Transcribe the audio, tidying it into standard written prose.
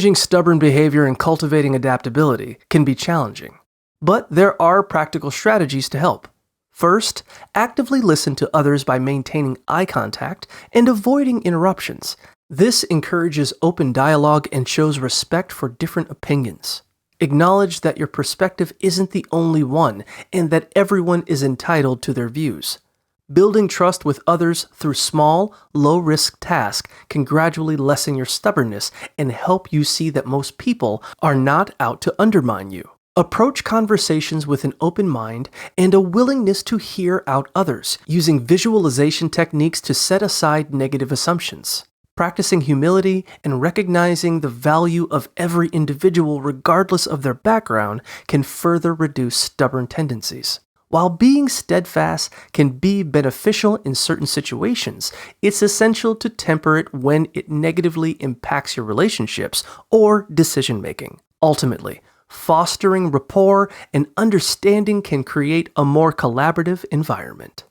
Managing stubborn behavior and cultivating adaptability can be challenging, but there are practical strategies to help. First, actively listen to others by maintaining eye contact and avoiding interruptions. This encourages open dialogue and shows respect for different opinions. Acknowledge that your perspective isn't the only one and that everyone is entitled to their views. Building trust with others through small, low-risk tasks can gradually lessen your stubbornness and help you see that most people are not out to undermine you. Approach conversations with an open mind and a willingness to hear out others, using visualization techniques to set aside negative assumptions. Practicing humility and recognizing the value of every individual regardless of their background can further reduce stubborn tendencies. While being steadfast can be beneficial in certain situations, it's essential to temper it when it negatively impacts your relationships or decision-making. Ultimately, fostering rapport and understanding can create a more collaborative environment.